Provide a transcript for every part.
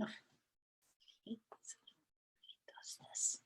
Ugh. He does this.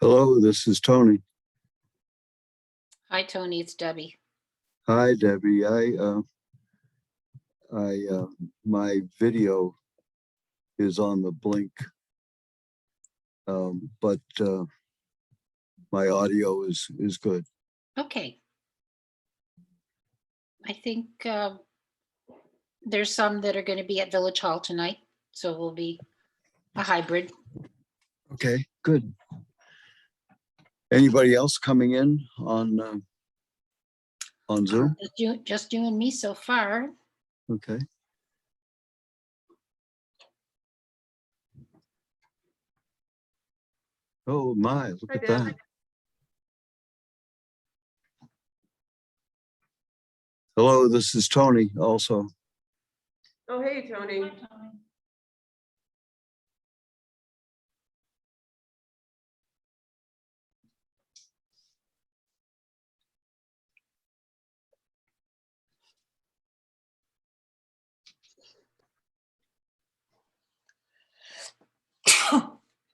Hello, this is Tony. Hi, Tony. It's Debbie. Hi, Debbie. My video is on the blink, but my audio is good. Okay. I think there's some that are going to be at Village Hall tonight, so we'll be a hybrid. Okay, good. Anybody else coming in on Zoom? Just you and me so far. Okay. Oh my, look at that. Hello, this is Tony also. Oh, hey, Tony. Hi, Tony.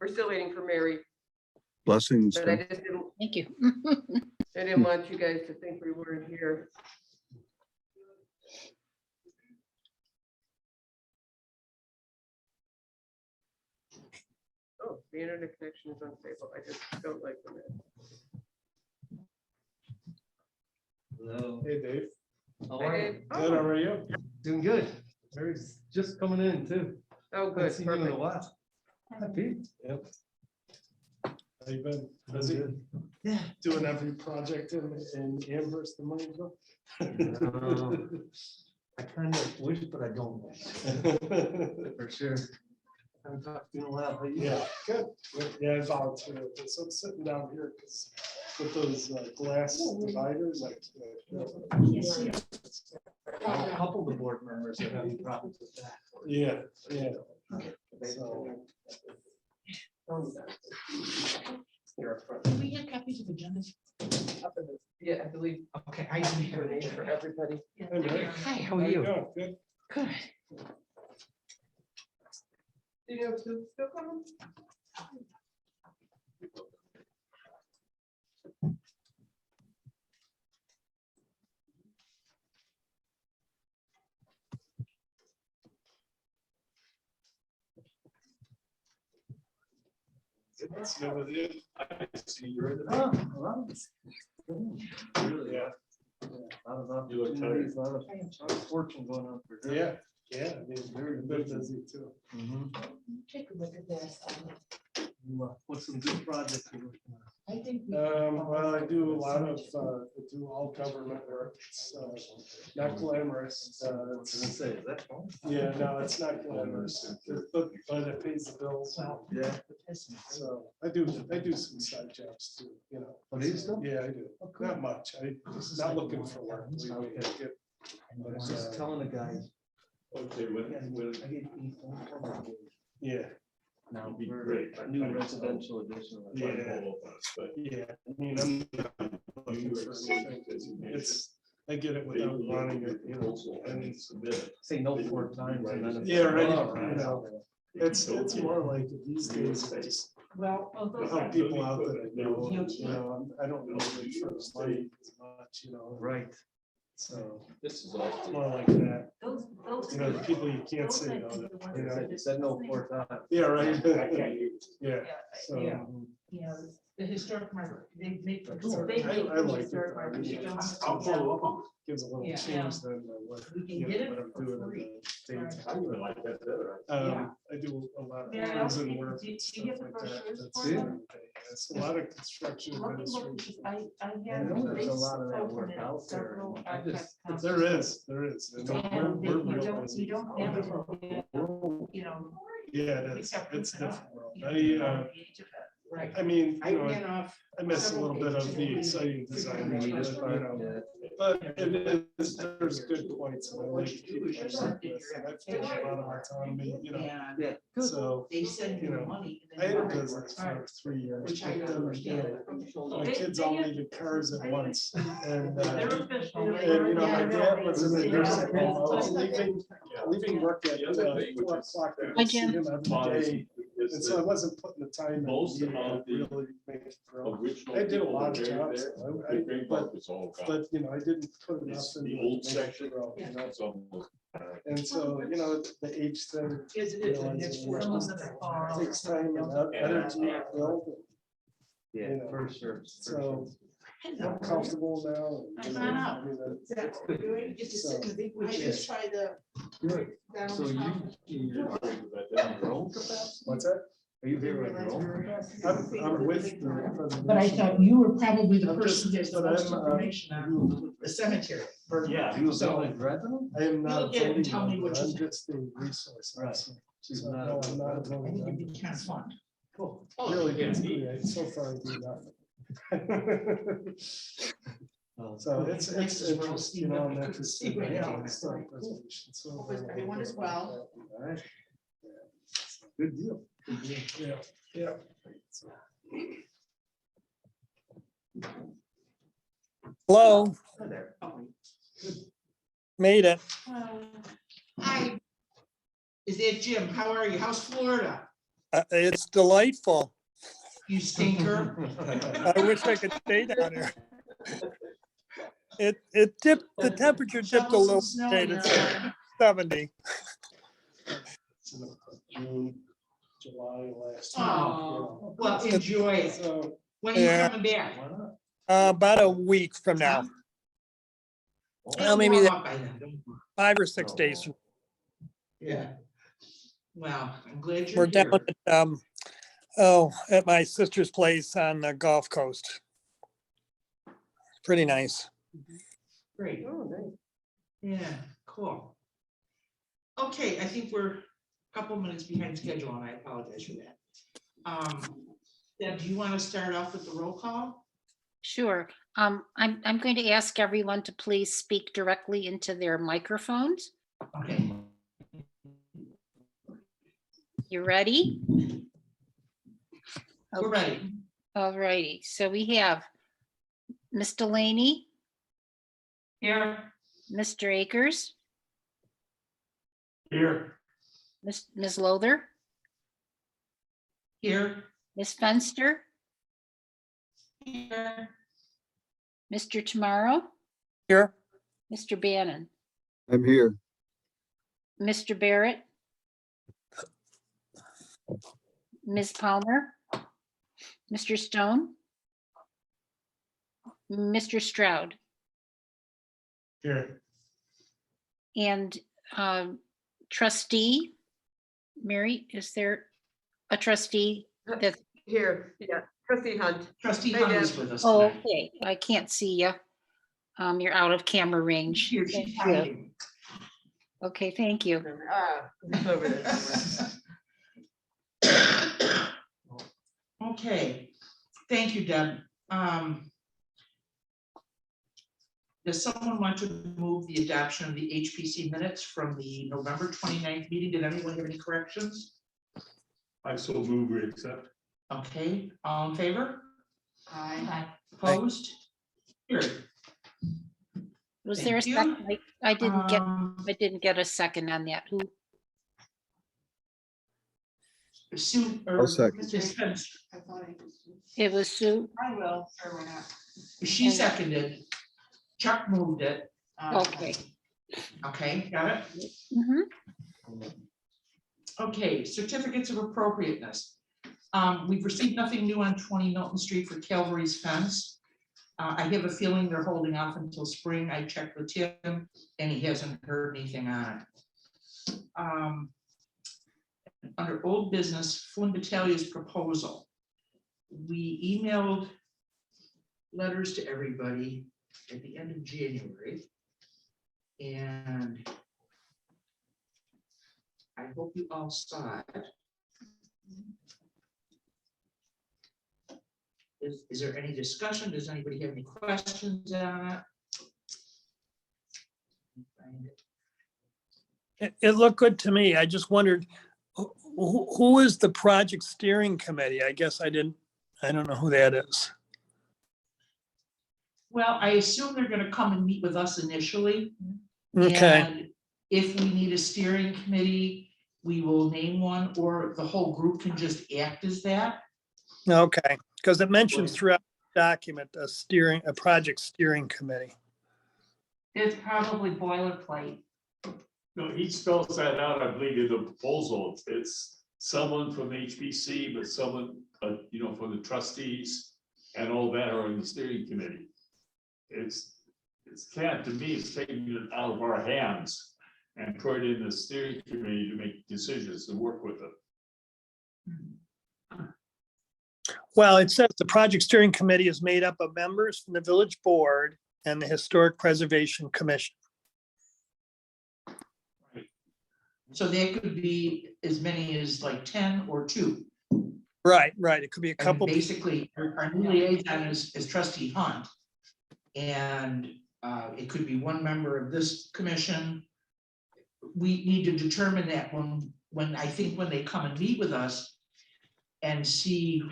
We're still waiting for Mary, Blessings. but I just didn't, Thank you. I didn't want you guys to think we weren't here. Oh, the internet connection is unstable. I just don't like the net. Hello. Hey, Dave. How Hi, are you? Dave. Good, how are you? Doing good. Mary's just coming in too. Oh, Haven't good, seen you in a perfect. while. Hi, Pete. Yep. How you been? I'm Busy good. Yeah, doing every project in Amherst and Moneyville. I kind of wish, but I don't. For sure. Haven't talked to you in a while. How you? Yeah, good. Yeah, I volunteer. So I'm sitting down here because with those glass dividers, I can't. A couple of the board members are having problems with that. Yeah, yeah. So, Here up front. Do we have copies of agendas? Up in the- Yeah, I believe. Okay, I didn't have Name for it. everybody. hey, Mary. Hi, how How are you? doing? Good. Good. Do you have two still coming? Let's go with you. I see you're in Oh, the. well, Really? Yeah, a lot of You look tired. opportunities, a lot of fortune going on for her. yeah, yeah. I mean, very busy too. Mhm. Take a look at this. What's some good projects you're working on? I think. Well, I do a lot of, I do all government work. It's not glamorous. I was gonna say, is that fun? Yeah, no, it's not glamorous, but it pays the bills. Well, Yeah. So I do some side jobs too, you know. Oh, do you still? Yeah, I do. Not much. I'm not looking for work. believe me. I get- I was just telling the guys. Okay, I when, get 8 phone calls a day Yeah, now It'd be for great. a new residential addition. Yeah. But yeah. I mean, I'm not looking for anything. It's, I get it without wanting it, you know, and submit it. Say no 4 times and then. it's- Yeah, right, Oh, you know. it's more like these days, I just Well, help people out that I know, you know, I don't know them for money as much, you know, Right. so This is all. it's more like that. those. You know, the people you can't say no to, you know. Said no 4 times. Yeah, right. I can't use. Yeah, so. Yeah. You know, the historic market, they make. I they like make it. the historic market, you don't have to- I'll follow up on it. Gives a little Yeah. change than what, We can you get know, it what I'm for doing in free. the Right. daytime. I even like that better. I do a lot of Yeah, prison do- work do and you stuff get the like that. brochures That's for them? it's a lot of construction Look, administration. I I have. know there's a lot of that open work it, out there. several I just- archives There is. And And we're you real don't, busy. you don't have to, you know. Yeah, it we is. have It's proof enough, different world. you know, I, the age of it. Right. I mean, I you know, ran off. I miss a little bit of the exciting design, You you just know, Yeah. but it is, there's good points. And I like people I work with, and I've taken a lot of autonomy, you know, And Yeah. Good. so they send you you know, money. and I then had a you business for work 3 years. Which I but, understand. My kids all needed cars at once, and, They're official. and, you know, my dad was in the Yeah. nursing home. I was leaving work at The other thing, which 4 is o'clock. to Hi, go see Jim. him every day. Is And so I the wasn't putting the time in Most to of the really make it grow. original. I did a people lot of that were jobs, there, I- the great but- bulk is all gone. But, you know, I didn't put enough It's in the to old make it section. grow, you know? It's almost, And so, you know, the age thing Yes, it is. And it's for those that are far. takes time and energy to build. Yeah, You know, for sure. for So Hello. I'm comfortable now. and, you know, Come on I mean, That's good. You get to sit in the big. I just try the. sure. So you're on your own capacity? What's that? Are you here on your own? I'm with the preservation. But I thought you were probably the I'm person just- that's the but most I'm, information on the cemetery. Yeah. You a So- village resident? I am not. Look at it and voting tell me member, what you I'm think. just a resource. Right. officer. She's So, not no, a I'm not a voting I voting think it'd member. be kind of fun. Cool. Really, good. So far I do nothing. So it's interesting, you know, I'm interested in historic preservation. So Hope everyone is well. All right. Good deal. Good deal. Yeah, yeah. So, Hello, Hi there. made it. Hi. Is that Jim? How are you? How's Florida? It's delightful. You stinker. I wish I could stay down here. It dipped, the temperature dipped a Shovel little, some snow bit. in It's there. 70. so June, July last. Oh, well, enjoy year. it. So, When are you Yeah. coming back? About a week from now, It'll maybe warm that- up by then. 5 or 6 days. Yeah. Well, I'm glad We're you're down here. at, at my sister's place on the Gulf Coast. Pretty nice. Great. Oh, nice. Yeah, cool. Okay, I think we're a couple minutes behind schedule, and I apologize for that. Deb, do you want to start off with the roll call? Sure. I'm going to ask everyone to please speak directly into their microphones. Okay. You ready? We're ready. All righty. So we have Ms. Delaney, Here. Mr. Akers, Here. Ms. Lowther, Here. Ms. Fenster, Here. Mr. Tomorrow, Here, Mr. Bannon, I'm here. Mr. Barrett, Ms. Palmer, Mr. Stone, Mr. Stroud, Here, and trustee, Mary, is there a trustee that, Here, yeah, trustee Hunt. Trustee Hey, Hunt Deb. is with us oh, tonight. okay, I can't see you. You're out of camera range. Here, Thank she's you. hiding. Okay, thank you. It's over there somewhere. Okay, thank you, Deb. Does someone want to move the adoption of the HPC minutes from the November 29th meeting? Did anyone have any corrections? I so move we accept. Okay, all in favor? Aye. Opposed? Here. Was there a Thank you. second? I didn't get a second on that. Who? Sue. or I'll second. Ms. Fenster, It was Sue? I will, or why not? She seconded. Chuck moved it. Okay. Okay, got it? Mhm. Okay, certificates of appropriateness. We've received nothing new on 20 Milton Street for Calvary's fence. I have a feeling they're holding off until spring. I checked with Tim and he hasn't heard anything on it. Under old business, Flynn Battalion's proposal. We emailed letters to everybody at the end of January. And I hope you all saw it. Is there any discussion? Does anybody have any questions on it? it looked good to me. I just wondered, who is the project steering committee? I guess I don't know who that is. Well, I assume they're gonna come and meet with us initially. Okay, And if we need a steering committee, we will name one, or the whole group can just act as that. okay, because it mentions throughout the document, a project steering committee. It's probably boilerplate. No, he spells that out, I believe, in the proposal. It's someone from HPC, but someone, from the trustees and all that are in the steering committee. It's to me, it's taking it out of our hands and put it in the steering committee to make decisions and work with it. Well, it says the project steering committee is made up of members from the village board and the Historic Preservation Commission. So there could be as many as like 10 or 2. Right. It could be a And couple. basically, our new liaison is trustee Hunt. And it could be one member of this commission. We need to determine that when I think when they come and meet with us and see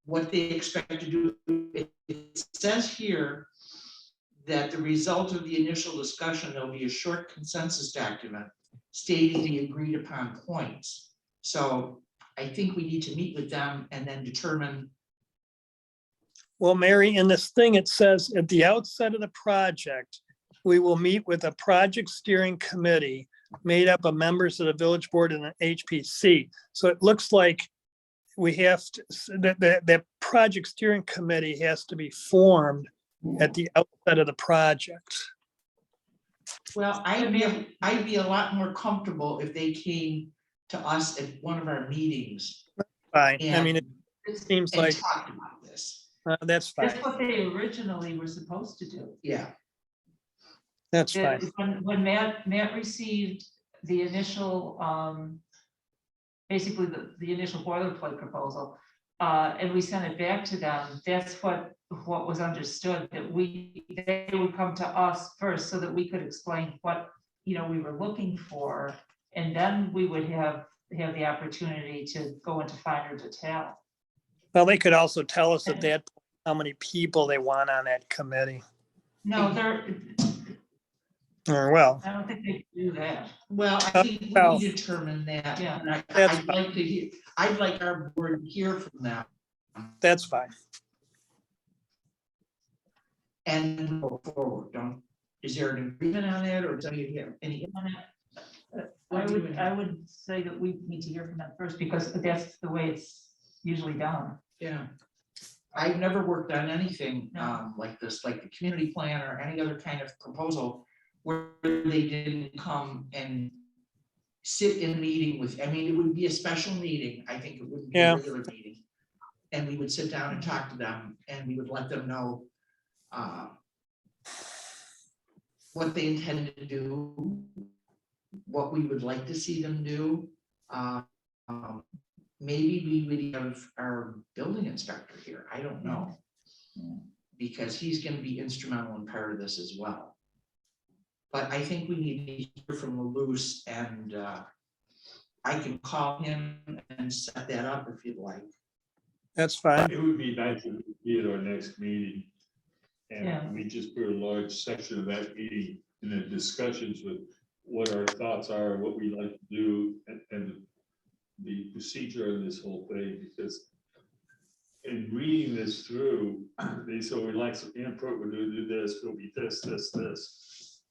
what they expect to do. It says here that the result of the initial discussion, there'll be a short consensus document stating the agreed upon points. So I think we need to meet with them and then determine. Well, Mary, in this thing, it says at the outset of the project, we will meet with a project steering committee made up of members of the village board and the HPC. So it looks like we have to, that project steering committee has to be formed at the outset of the project. Well, I'd be a lot more comfortable if they came to us at one of our meetings Fine. I mean, it and, seems and like, talked about this. that's fine. That's what they originally were supposed to do. Yeah, That's fine. When Matt received the initial, basically the initial boilerplate proposal, and we sent it back to them, that's what was understood, that they would come to us first so that we could explain what, we were looking for, and then we would have the opportunity to go into finer detail. Well, they could also tell us at that point how many people they want on that committee. No, Or well, I don't think they can do that. well, I think Well, we determined that. Yeah. and That's I'd like to hear, I'd like our board to hear from them that's fine. and go forward. Is there an agreement on that, or do you have any? I would say that we need to hear from them first, because that's the way it's usually done. Yeah. I've never worked on anything No. like this, like the community plan or any other kind of proposal where they didn't come and sit in a meeting with, I mean, it would be a special meeting. I think it wouldn't be a Yeah. regular meeting. And we would sit down and talk to them, and we would let them know what they intended to do, what we would like to see them do. Maybe we would have our building inspector here, I don't know. Because he's gonna be instrumental in part of this as well. But I think we need to hear from Luce, and I can call him and set that up if you'd like. That's fine. It would be nice if we be at our next meeting. Yeah. And we just put a large section of that meeting in the discussions with what our thoughts are, what we like to do, and the procedure of this whole thing, because in reading this through, they said, we'd like some input, we're gonna do this, we'll be this.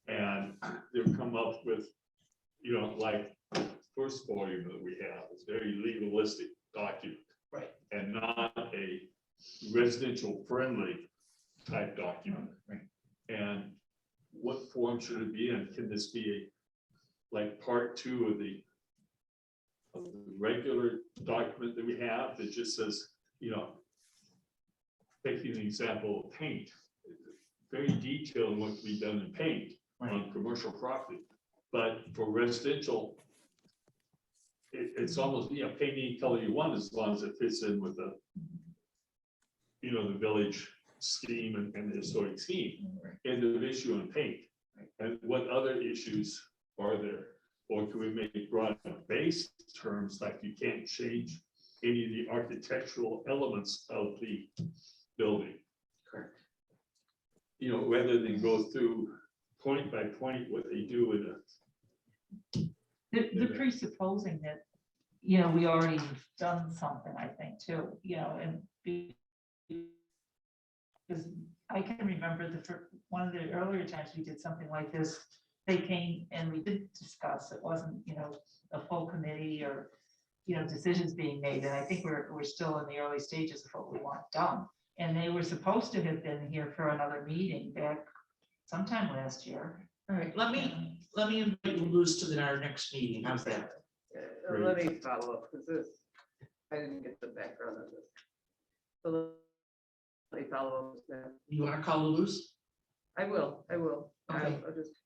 And they'll come up with, like, first volume that we have, is very legalistic document. Right. And not a residential friendly type document. Right. And what form should it be in? Can this be like part 2 of the regular document that we have that just says, taking an example of paint, very detailed what can be done in paint on commercial property, but for residential, it's almost, paint any color you want as long as it fits in with the, the village scheme and the historic scheme. End of issue on paint. And what other issues are there? Or can we make broad base terms, like you can't change any of the architectural elements of the building? Correct. Rather than go through point by point what they do in The presupposing that, we already done something, I think, too, and because I can remember one of the earlier times we did something like this, they came and we did discuss, it wasn't, a full committee or, decisions being made, and I think we're still in the early stages of what we want done. And they were supposed to have been here for another meeting back sometime last year. All right, let me invite Luce to our next meeting. How's that? Let me follow up, because I didn't get the background on this. So let me follow up with that. You want to call Luce? I will. Okay. I'll just,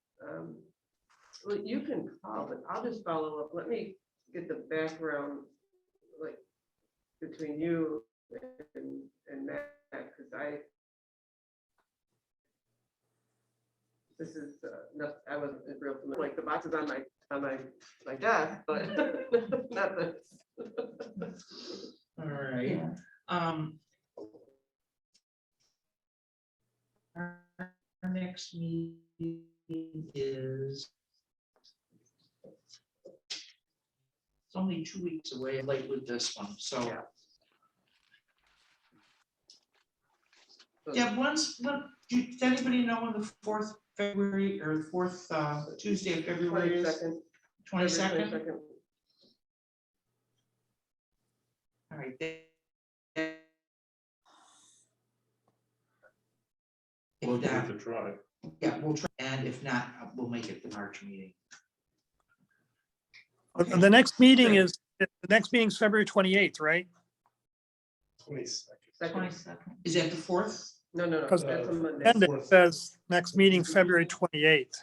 well, you can call, but I'll just follow up. Let me get the background, like, between you and Matt, because this is, I wasn't real familiar, like, the boxes on my desk, but not the. All right. Yeah. Our next meeting is it's only 2 weeks away, late with this one, so. Yeah. Yeah, does anybody know when the 4th February or 4th Tuesday of February is? 22nd. 22nd? All right. We'll If give not, it a try. yeah, we'll try, and if not, we'll make it the March meeting. The next meeting is, February 28th, right? 22nd. Second, 22nd. Is that the 4th? no, no, no, Because- that's a Monday. And it says next meeting, February 28th.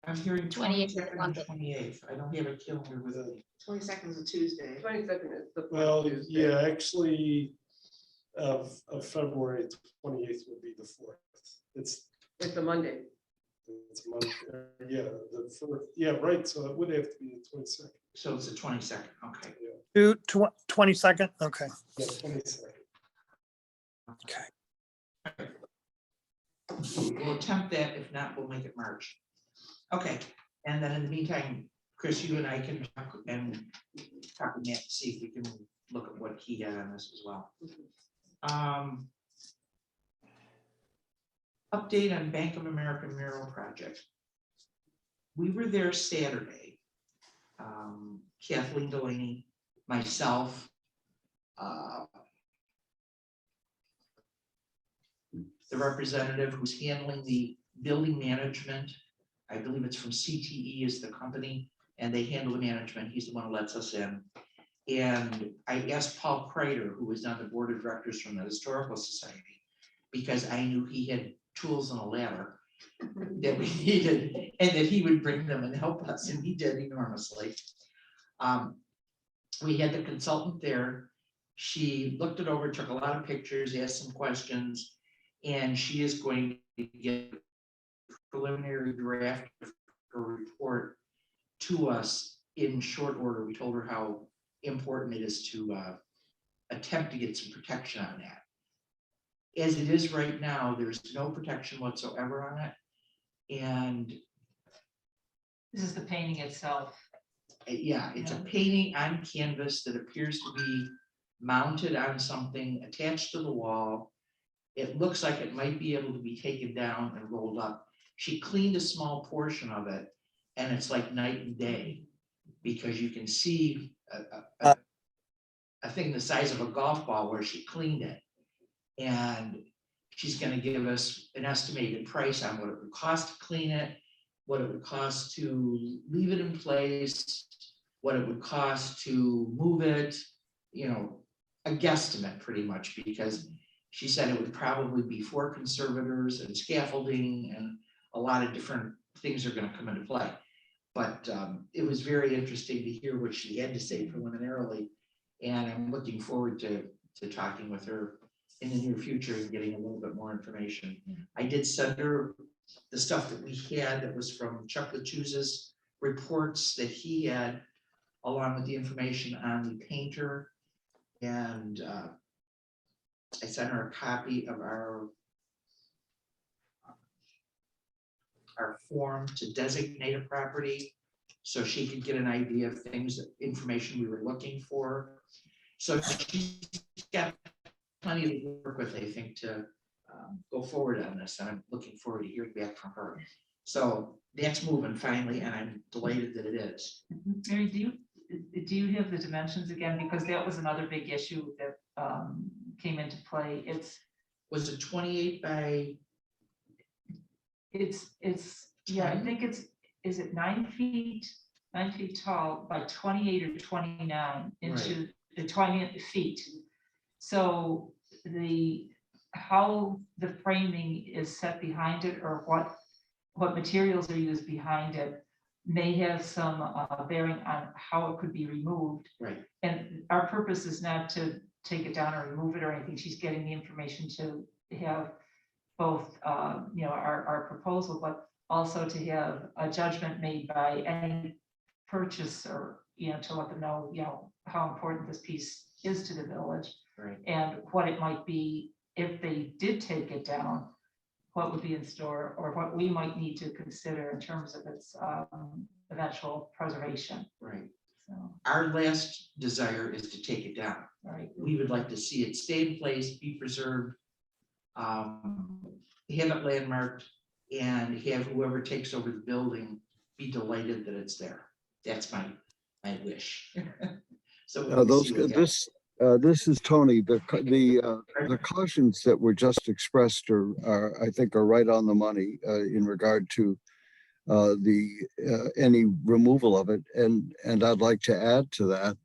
I'm hearing 28th, 22nd and Monday. 28th. I don't have a calendar with me. 22nd is a Tuesday. 22nd is the. fourth Well, Tuesday. yeah, actually, of February 28th would be the 4th. It's It's a Monday. Monday, yeah, the 4th, yeah, right, so it would have to be the 22nd, So it's the 22nd, okay. 22nd, okay. yeah, 22nd. We'll attempt that. If not, we'll make it March. Okay, and then in the meantime, Chris, you and I can talk with Matt, to see if we can look at what he had on this as well. Update on Bank of America Mural project. We were there Saturday. Kathleen Delaney, myself, the representative who's handling the building management. I believe it's from CTE is the company, and they handle the management. He's the one who lets us in. And I asked Paul Kreider, who was on the board of directors from the Historical Society, because I knew he had tools and a ladder that we needed, and that he would bring them and help us, and he did enormously. We had the consultant there. She looked it over, took a lot of pictures, asked some questions, and she is going to get a preliminary draft of her report to us in short order. We told her how important it is to attempt to get some protection on that. As it is right now, there's no protection whatsoever on it. And This is the painting itself. yeah, it's a Yeah. painting on canvas that appears to be mounted on something attached to the wall. It looks like it might be able to be taken down and rolled up. She cleaned a small portion of it, and it's like night and day, because you can see a thing the size of a golf ball where she cleaned it. And she's gonna give us an estimated price on what it would cost to clean it, what it would cost to leave it in place, what it would cost to move it, you know, a guesstimate pretty much, because she said it would probably be 4 conservators and scaffolding, and a lot of different things are gonna come into play. But it was very interesting to hear what she had to say preliminarily, and I'm looking forward to talking with her in the near future and getting a little bit more information. I did send her the stuff that we had that was from Chuck LaChuz's reports that he had, along with the information on the painter. And I sent her a copy of our form to designate a property, so she could get an idea of things, information we were looking for. So she's got plenty to work with, I think, to go forward on this, and I'm looking forward to hearing back from her. So that's moving finally, and I'm delighted that it is. Mary, do you have the dimensions again? Because that was another big issue that came into play. Was it 28 by, Yeah, I think is it 9 feet? 9 feet tall by 28 or 29 into the 20 feet. So how the framing is set behind it, or what materials are used behind it, may have some bearing on how it could be removed. right, And our purpose is not to take it down or remove it or anything. She's getting the information to have both, our proposal, but also to have a judgment made by any purchaser, to let them know, how important this piece is to the village, right. and what it might be if they did take it down, what would be in store, or what we might need to consider in terms of its eventual preservation. Right. So, Our last desire is to take it down. all right. We would like to see it stay in place, be preserved, have it landmarked, and have whoever takes over the building be delighted that it's there. That's my wish. So we'll see those, what happens. This is Tony. The cautions that were just expressed are, I think, are right on the money in regard to any removal of it. And I'd like to add to that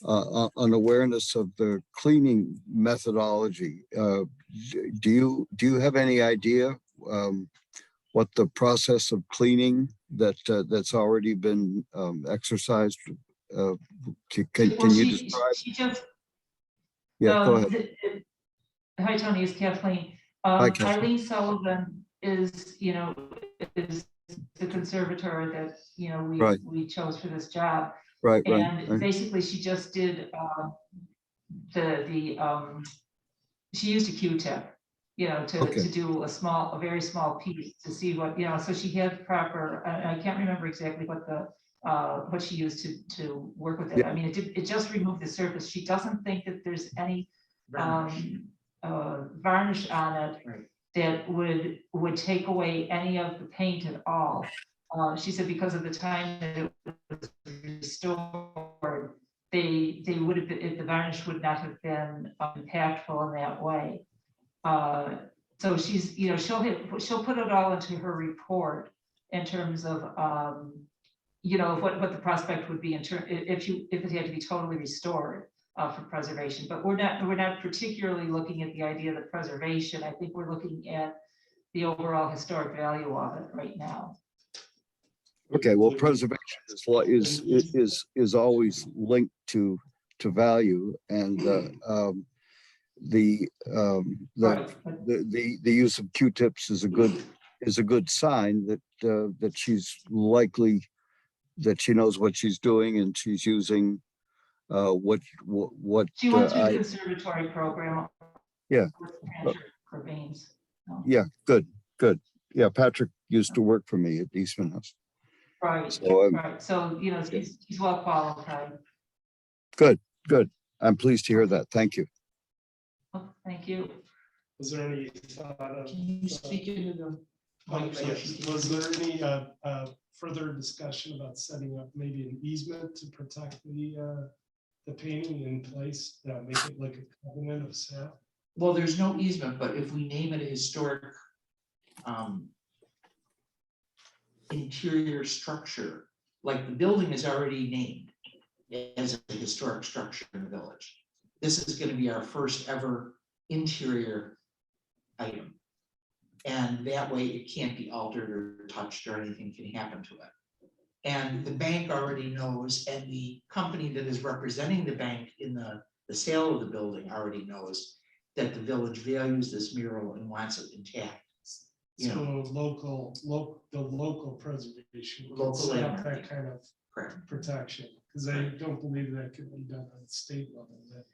an awareness of the cleaning methodology. Do you have any idea what the process of cleaning that's already been exercised? Can Well, you she describe? just, Yeah, go ahead. hi, Tony, it's Kathleen. Hi, Kathleen. Eileen Sullivan is, is the conservator that, Right. we chose for this job. Right. And basically, she just did she used a Q-tip, Okay. to do a very small piece to see what, so she had proper, I can't remember exactly what she used to work with it. Yeah. I mean, it just removed the surface. She doesn't think that there's any varnish on it Right. that would take away any of the paint at all. She said because of the time that it was restored, they would have been, the varnish would not have been impactful in that way. So she's, she'll put it all into her report in terms of, what the prospect would be if it had to be totally restored for preservation. But we're not particularly looking at the idea of the preservation. I think we're looking at the overall historic value of it right now. Okay, well, preservation is always linked to value, and the use of Q-tips is a good sign that she's likely, that she knows what she's doing and she's using what She went through the conservatory program. Yeah. For veins. Yeah, good. Yeah, Patrick used to work for me at Eastman House. Right, So, right. So, he's well qualified. Good. I'm pleased to hear that. Thank you. Oh, thank you. Was there any thought of? Can you speak into the mic so she can- Was there any further discussion about setting up maybe an easement to protect the painting in place, make it like a covenant of sale? Well, there's no easement, but if we name it a historic interior structure, like the building is already named as a historic structure in the village. This is going to be our first ever interior item. And that way it can't be altered or touched or anything can happen to it. And the bank already knows, and the company that is representing the bank in the sale of the building already knows that the village values this mural and wants it intact. So the local preservation. would Local set up landmark. that kind of Correct. protection, because I don't believe that could be done on state level, that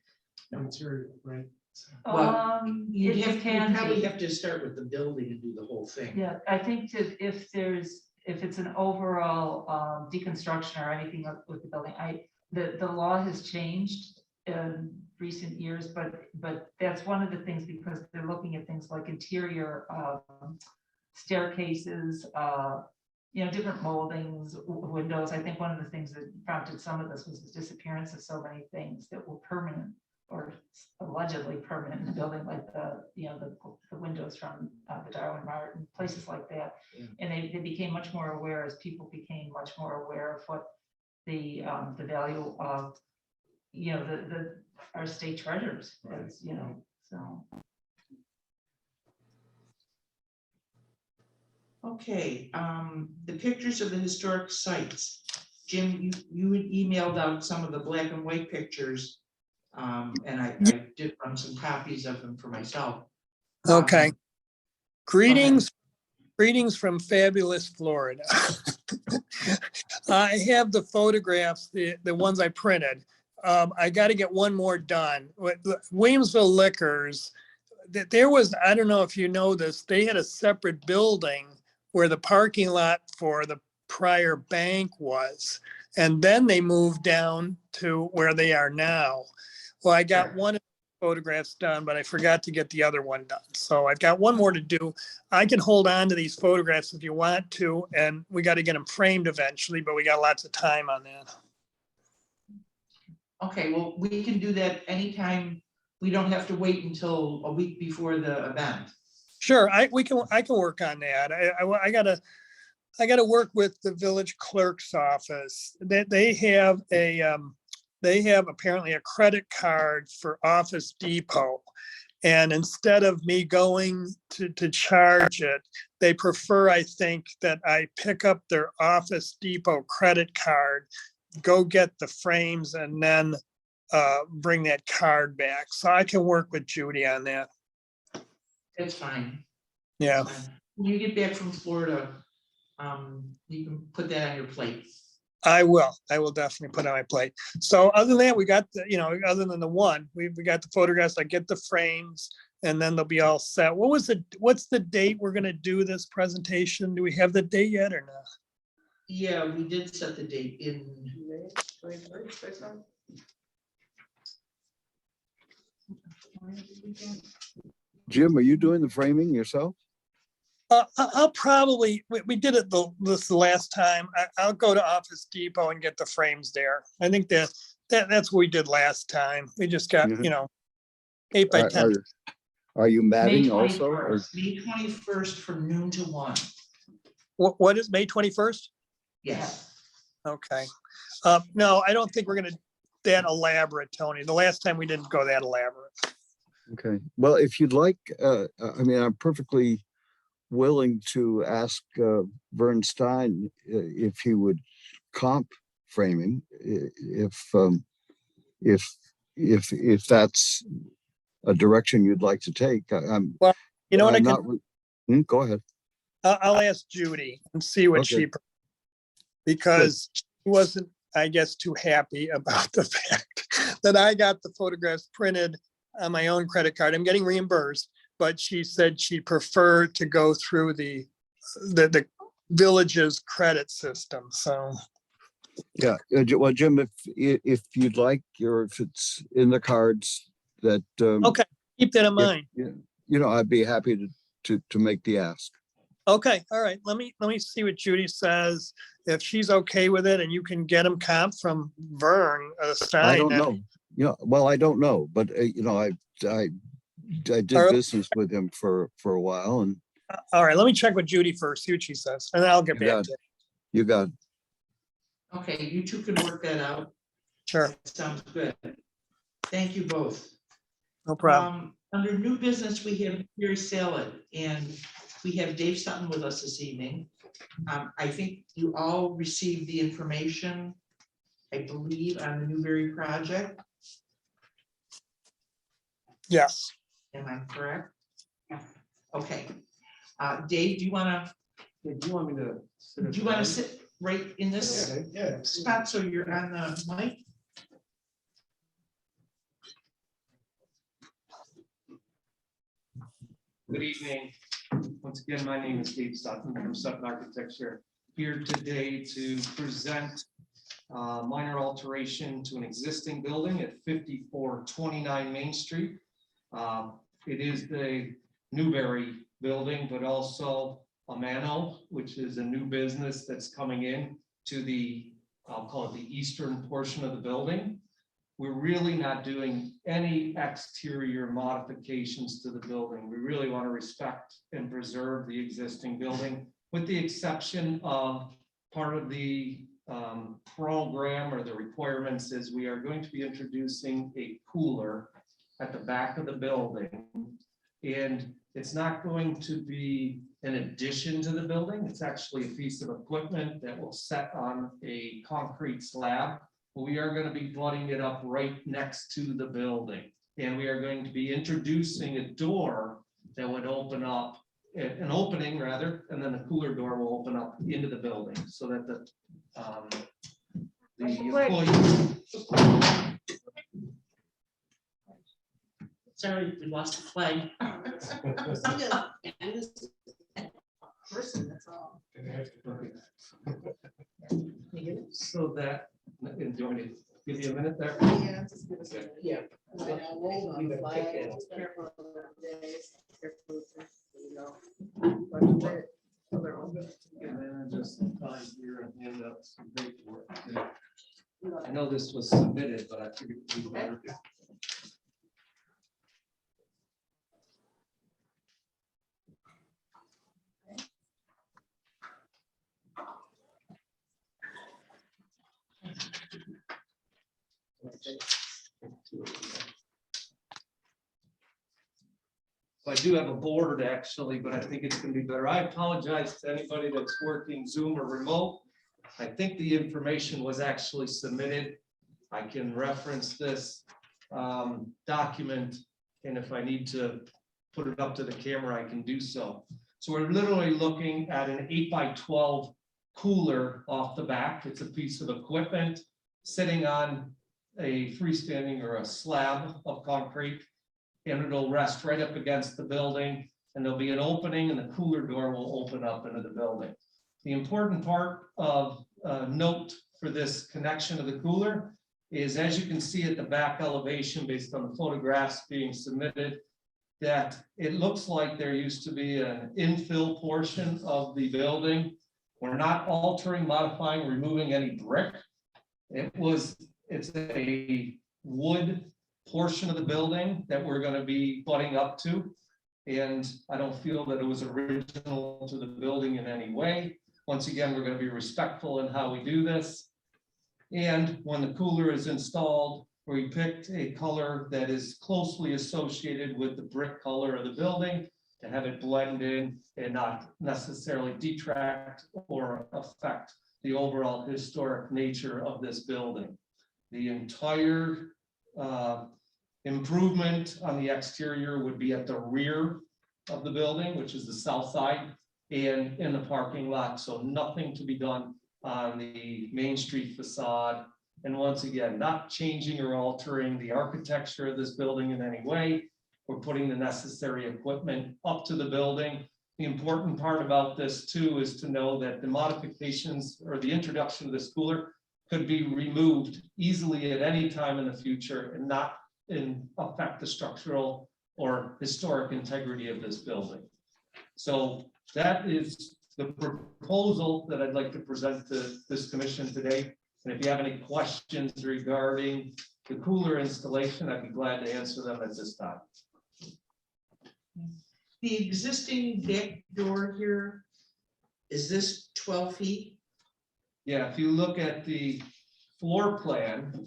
interior, right? So- Well, you It can probably be. have to start with the building and do the whole thing. Yeah, I think that if it's an overall deconstruction or anything with the building, the law has changed in recent years, but that's one of the things, because they're looking at things like interior staircases, different moldings, windows. I think one of the things that prompted some of this was the disappearance of so many things that were permanent or allegedly permanent in the building, like the windows from the Darwin Mart and places like that. Yeah. And they became much more aware, as people became much more aware of what the value of our state treasures is, so. Okay, the pictures of the historic sites. Jim, you had emailed out some of the black and white pictures. And I did run some copies of them for myself. Okay. Greetings from fabulous Florida. I have the photographs, the ones I printed. I got to get one more done. Williamsville Liquors, there was, I don't know if you know this, they had a separate building where the parking lot for the prior bank was. And then they moved down to where they are now. Well, I got one of the photographs done, but I forgot to get the other one done. So I've got one more to do. I can hold on to these photographs if you want to, and we got to get them framed eventually, but we got lots of time on that. Okay, well, we can do that anytime. We don't have to wait until a week before the event. Sure, I can work on that. I gotta work with the village clerk's office. They have they have apparently a credit card for Office Depot. And instead of me going to charge it, they prefer, I think, that I pick up their Office Depot credit card, go get the frames, and then bring that card back. So I can work with Judy on that. That's fine. Yeah, That's fine. When you get back from Florida, you can put that on your plate. I will definitely put it on my plate. So other than that, we got the, other than the one, we got the photographs, I get the frames, and then they'll be all set. What's the date we're gonna do this presentation? Do we have the date yet or not? Yeah, we did set the date in. May 21st, I saw. Jim, are you doing the framing yourself? I'll probably, we did it this last time. I'll go to Office Depot and get the frames there. I think that's what we did last time. We just got, Mhm. 8 by 10. Are you May matting also? or- 21st, May 21st from noon to 1. What is May 21st? Yes. Okay. No, I don't think we're gonna that elaborate, Tony. The last time we didn't go that elaborate. Okay, well, if you'd like, I mean, I'm perfectly willing to ask Vern Stein if he would comp framing, if that's a direction you'd like to take. I'm You know what I I'm can, not. Go ahead. I'll ask Judy and see what Okay. because she wasn't, I guess, too happy about the fact that I got the photographs printed on my own credit card. I'm getting reimbursed, but she said she preferred to go through the village's credit system. So, Yeah, well, Jim, if you'd like, or if it's in the cards that, okay, keep that in if- mind. I'd be happy to make the ask. Okay, all right. Let me see what Judy says. If she's okay with it and you can get them comp from Vern Stein. I don't know. Well, I don't know, but I did All right. business with him for a while, and All right, let me check with Judy first, see what she says, and then I'll get You back got to you. you got, Okay, you two can work that out. Sure, Sounds good. Thank you both. no problem. Under new business, we have Gary Salad, and we have Dave Sutton with us this evening. I think you all received the information, I believe, on the Newberry project. Yes. Am I correct? Yeah. Okay. Dave, do you wanna sit right in this Yeah. spot so you're on the mic? Good evening. Once again, my name is Dave Sutton from Sutton Architecture, here today to present minor alteration to an existing building at 5429 Main Street. It is the Newberry building, but also Amano, which is a new business that's coming in to the, I'll call it the eastern portion of the building. We're really not doing any exterior modifications to the building. We really want to respect and preserve the existing building, with the exception of part of the program or the requirements is we are going to be introducing a cooler at the back of the building. And it's not going to be an addition to the building. It's actually a piece of equipment that will set on a concrete slab. We are going to be flooding it up right next to the building. And we are going to be introducing a door that would open up, an opening rather, and then the cooler door will open up into the building so that the employee. Sorry, we lost the flag. Person, that's all. So that, do you want me to give you a minute there? Yeah, just give us a minute. Yeah. I mean, I'll roll on the flag, careful of the days, careful, you know. And then just sign here and hand out some paperwork. And know this was submitted, but I figured we better. So I do have a board actually, but I think it's gonna be better. I apologize to anybody that's working Zoom or remote. I think the information was actually submitted. I can reference this document, and if I need to put it up to the camera, I can do so. So we're literally looking at an 8x12 cooler off the back. It's a piece of equipment sitting on a freestanding or a slab of concrete, and it'll rest right up against the building, and there'll be an opening and the cooler door will open up into the building. The important part of note for this connection of the cooler is, as you can see at the back elevation based on the photographs being submitted, that it looks like there used to be an infill portion of the building. We're not altering, modifying, removing any brick. It's a wood portion of the building that we're going to be butting up to. And I don't feel that it was original to the building in any way. Once again, we're going to be respectful in how we do this. And when the cooler is installed, we picked a color that is closely associated with the brick color of the building to have it blend in and not necessarily detract or affect the overall historic nature of this building. The entire improvement on the exterior would be at the rear of the building, which is the south side, and in the parking lot. So nothing to be done on the Main Street facade. And once again, not changing or altering the architecture of this building in any way. We're putting the necessary equipment up to the building. The important part about this too is to know that the modifications or the introduction of this cooler could be removed easily at any time in the future and not affect the structural or historic integrity of this building. So that is the proposal that I'd like to present to this commission today. And if you have any questions regarding the cooler installation, I'd be glad to answer them at this time. The existing back door here, is this 12 feet? Yeah, if you look at the floor plan,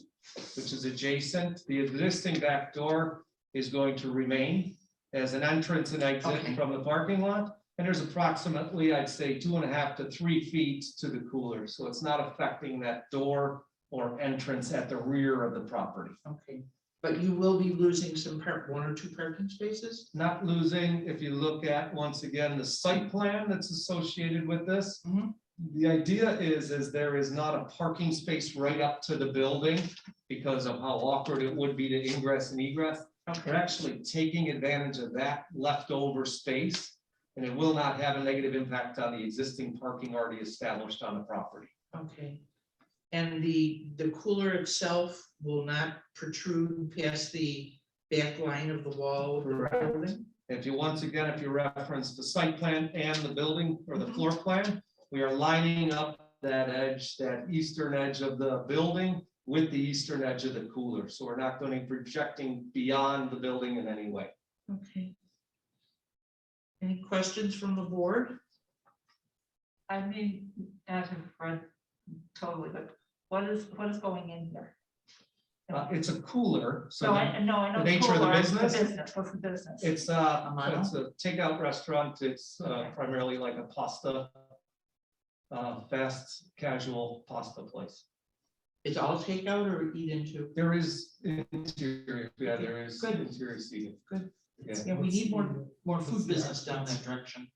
which is adjacent, the existing back door is going to remain as an entrance and exit Okay. from the parking lot. And there's approximately, I'd say, 2.5 to 3 feet to the cooler. So it's not affecting that door or entrance at the rear of the property. Okay, but you will be losing some one or two parking spaces? Not losing, if you look at, once again, the site plan that's associated with this. Mhm. The idea is there is not a parking space right up to the building because of how awkward it would be to ingress and egress. They're actually taking advantage of that leftover space, and it will not have a negative impact on the existing parking already established on the property. Okay. And the cooler itself will not protrude past the back line of the wall of the Correct. building? If you, once again, if you reference the site plan and the building or the floor plan, we are lining up that edge, that eastern edge of the building with the eastern edge of the cooler. So we're not going to be projecting beyond the building in any way. Okay. Any questions from the board? I mean, I haven't read totally, but what is going in here? It's a cooler, so So I know the nature of the cooler, business? What's the business? it's a takeout restaurant. It's Okay. primarily like a pasta, fast casual pasta place. It's all takeout or eat into? There is interior, yeah, there is Good. interior seating. Good. Yeah. Yeah, we need more what's food the business down occupancy? that direction.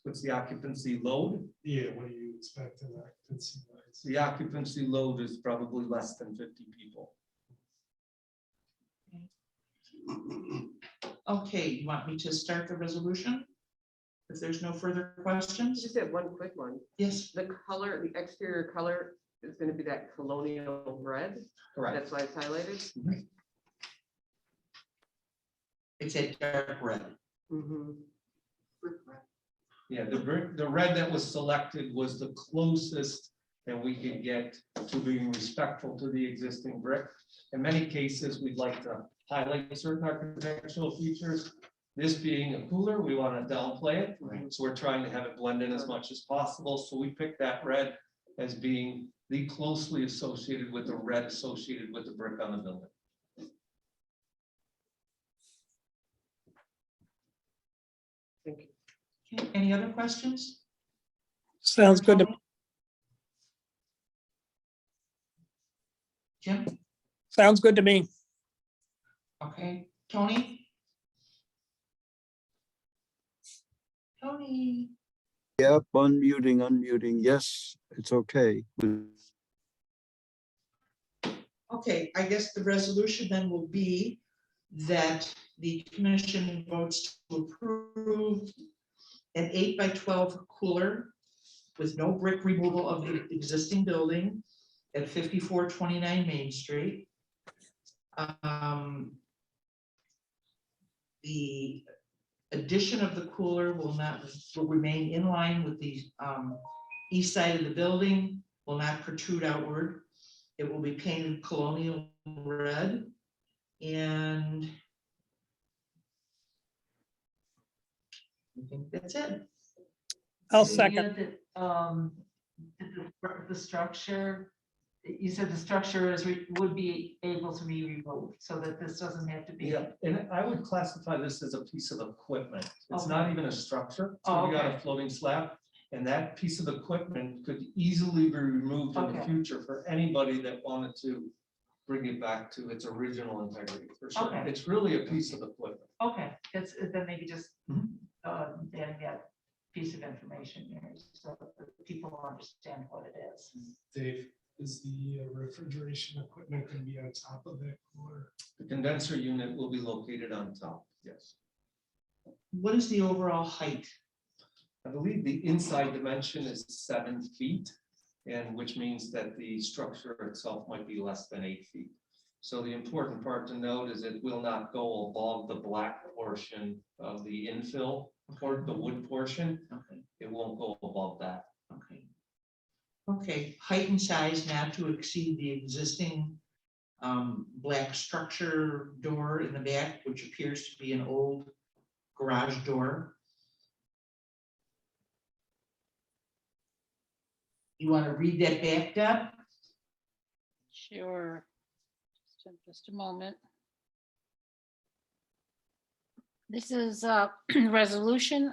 What's the occupancy load? Yeah, what do you expect in occupancy wise? The occupancy load is probably less than 50 people. Okay, you want me to start the resolution? If there's no further questions? Just have one quick one. Yes, The color, the exterior color is gonna be that colonial red. Correct. That's why it's highlighted. it's a dark red. Mhm. Yeah, the red that was selected was the closest and we can get to being respectful to the existing brick. In many cases, we'd like to highlight certain architectural features. This being a cooler, we want to downplay it, so we're trying to have it blend in as much as possible. So we picked that red as being the closely associated with the red associated with the brick on the building. Thank you. Okay, any other questions? Sounds good to, Jim? sounds good to me. Okay, Tony? Tony? Yep, unmuting. Yes, it's okay. Okay, I guess the resolution then will be that the commission votes to approve an 8x12 cooler with no brick removal of the existing building at 5429 Main Street. The addition of the cooler will remain in line with the east side of the building, will not protrude outward. It will be painted colonial red, and I think that's it. I'll So you second. had the structure, you said the structure would be able to be removed, so that this doesn't have to be. Yeah, and I would classify this as a piece of equipment. It's Okay. not even a structure. Oh, So we got okay. a floating slab. And that piece of equipment could easily be removed in the Okay. future for anybody that wanted to bring it back to its original integrity, for sure. Okay. It's really a piece of equipment. Okay, that's, then maybe just Mhm. adding that piece of information here, so that people understand what it is. Dave, is the refrigeration equipment going to be on top of that cooler? The condenser unit will be located on top, yes. What is the overall height? I believe the inside dimension is 7 feet, and which means that the structure itself might be less than 8 feet. So the important part to note is it will not go above the black portion of the infill or the wood portion. Okay, It won't go above that. okay. Okay, height and size not to exceed the existing black structure door in the back, which appears to be an old garage door. You want to read that back, Deb? Sure. Just a moment. This is a resolution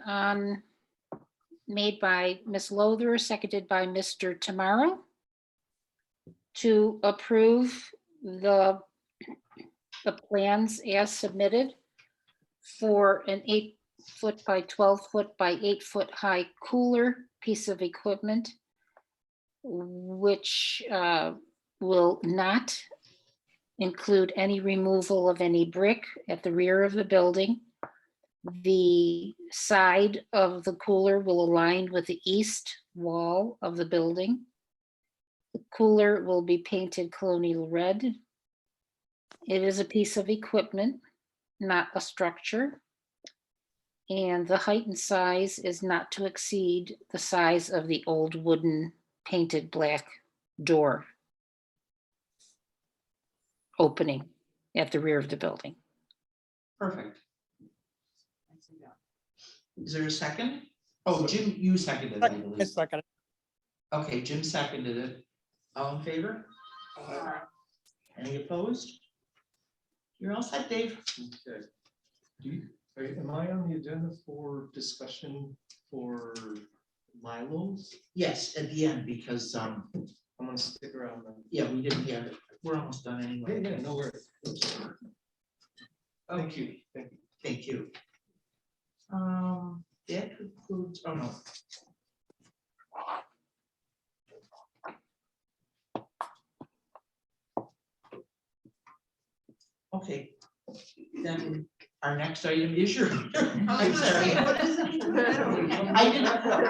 made by Ms. Lowther, seconded by Mr. Tamaro, to approve the plans as submitted for an 8-foot by 12-foot by 8-foot high cooler piece of equipment, which will not include any removal of any brick at the rear of the building. The side of the cooler will align with the east wall of the building. The cooler will be painted colonial red. It is a piece of equipment, not a structure. And the height and size is not to exceed the size of the old wooden painted black door opening at the rear of the building. Perfect. Is there a second? Oh, Jim, you seconded it, I I believe. second it. Okay, Jim seconded it. All in favor? Any opposed? You're all set, Dave. Okay. Am I on the agenda for discussion for Milo's? Yes, at the end, because, I'm gonna stick around then. yeah, we didn't have it. We're almost done Yeah, anyway. no worries. Thank you. Thank you. Thank you. That concludes, oh no. Okay, then our next item is your. I'm sorry. I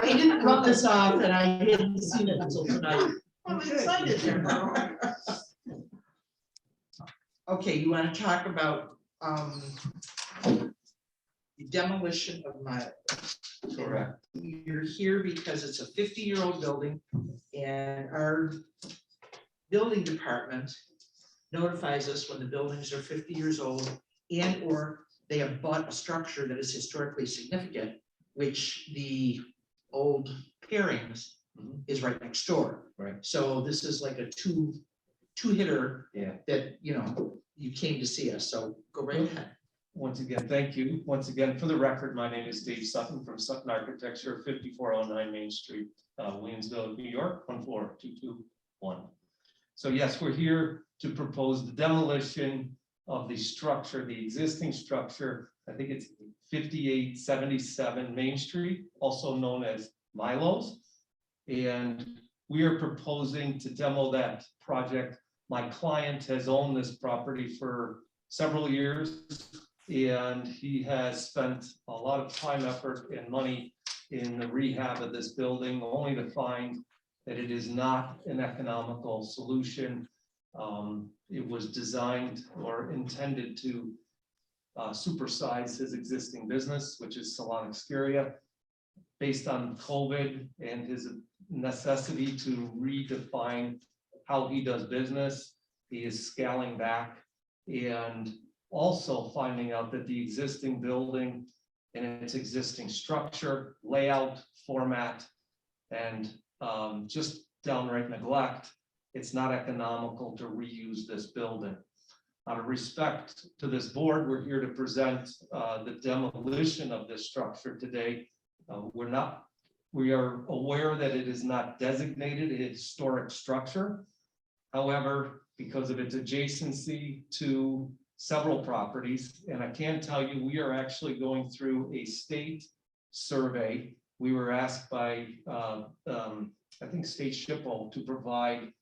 didn't run this off and I hadn't seen it until tonight. I'm excited here now. Okay, you want to talk about the the demolition of my. Correct. You're here because it's a 50-year-old building and our building department notifies us when the buildings are 50 years old and or they have bought a structure that is historically significant, which the old pairings is right next door. Right. So this is like a two-hitter Yeah. that, you know, you came to see us, so go right ahead. Once again, thank you. Once again, for the record, my name is Dave Sutton from Sutton Architecture, 5409 Main Street, Williamsville, New York, 14221. So yes, we're here to propose the demolition of the structure, the existing structure. I think it's 5877 Main Street, also known as Milo's. And we are proposing to demo that project. My client has owned this property for several years, and he has spent a lot of time, effort, and money in the rehab of this building, only to find that it is not an economical solution. It was designed or intended to supersize his existing business, which is salon exterior. Based on COVID and his necessity to redefine how he does business, he is scaling back and also finding out that the existing building and its existing structure, layout, format, and just downright neglect, it's not economical to reuse this building. Out of respect to this board, we're here to present the demolition of this structure today. We are aware that it is not designated a historic structure. However, because of its adjacency to several properties, and I can tell you, we are actually going through a state survey. We were asked by, I think, State SHPO to provide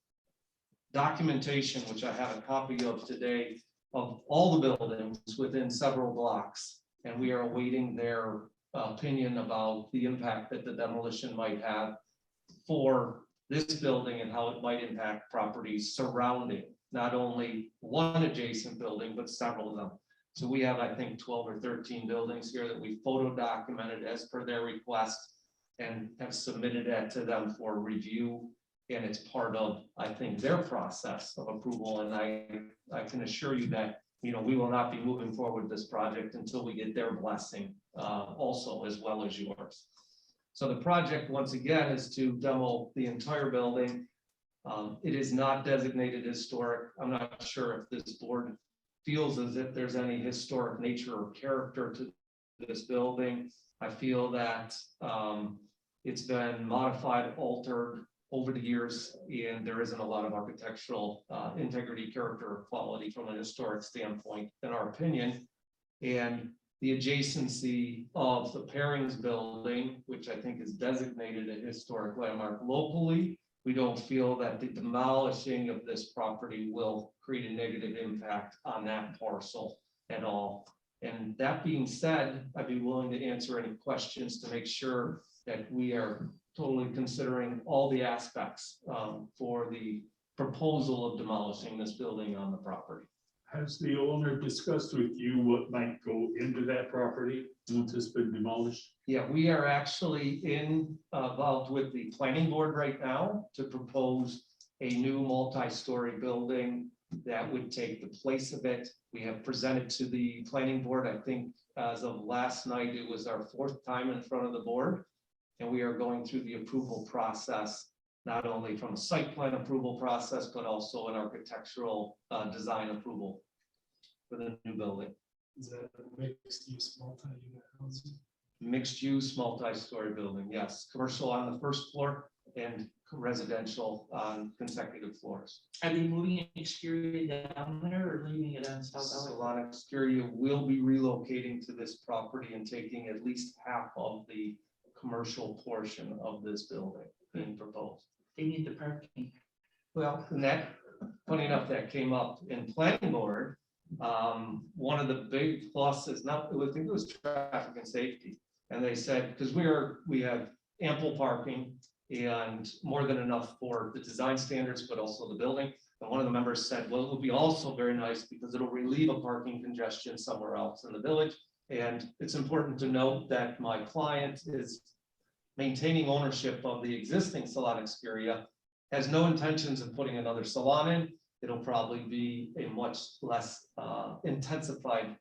documentation, which I have a copy of today, of all the buildings within several blocks. And we are awaiting their opinion about the impact that the demolition might have for this building and how it might impact properties surrounding not only one adjacent building, but several of them. So we have, I think, 12 or 13 buildings here that we photo documented as per their request and have submitted that to them for review. And it's part of, I think, their process of approval. And I can assure you that, you know, we will not be moving forward with this project until we get their blessing also, as well as yours. So the project, once again, is to demo the entire building. It is not designated historic. I'm not sure if this board feels as if there's any historic nature or character to this building. I feel that it's been modified, altered over the years, and there isn't a lot of architectural integrity, character, or quality from an historic standpoint, in our opinion. And the adjacency of the Pairings building, which I think is designated a historic landmark locally, we don't feel that the demolishing of this property will create a negative impact on that parcel at all. And that being said, I'd be willing to answer any questions to make sure that we are totally considering all the aspects for the proposal of demolishing this building on the property. Has the owner discussed with you what might go into that property once it's been demolished? Yeah, we are actually involved with the planning board right now to propose a new multi-story building that would take the place of it. We have presented to the planning board, I think as of last night, it was our 4th time in front of the board. And we are going through the approval process, not only from a site plan approval process, but also an architectural design approval for the new building. Is that a mixed use multi-unit housing? Mixed use, multi-story building, yes. Commercial on the 1st floor and residential on consecutive floors. Are they moving exterior down there or leaving it on South Valley? Salon Exterior will be relocating to this property and taking at least half of the commercial portion of this building being proposed. They need the parking. Well, and that, funny enough, that came up in planning board. One of the big pluses, I think it was traffic and safety. And they said, because we have ample parking and more than enough for the design standards, but also the building. And one of the members said, well, it will be also very nice because it'll relieve a parking congestion somewhere else in the village. And it's important to note that my client is maintaining ownership of the existing salon exterior, has no intentions of putting another salon in. It'll probably be a much less intensified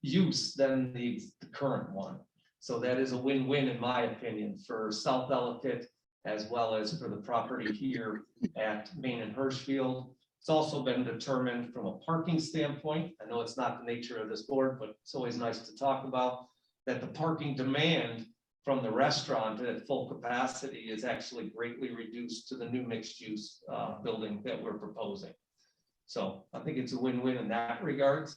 use than the current one. So that is a win-win, in my opinion, for South Ellicott, as well as for the property here at Main and Hirschfield. It's also been determined from a parking standpoint. I know it's not the nature of this board, but it's always nice to talk about that the parking demand from the restaurant at full capacity is actually greatly reduced to the new mixed-use building that we're proposing. So I think it's a win-win in that regard.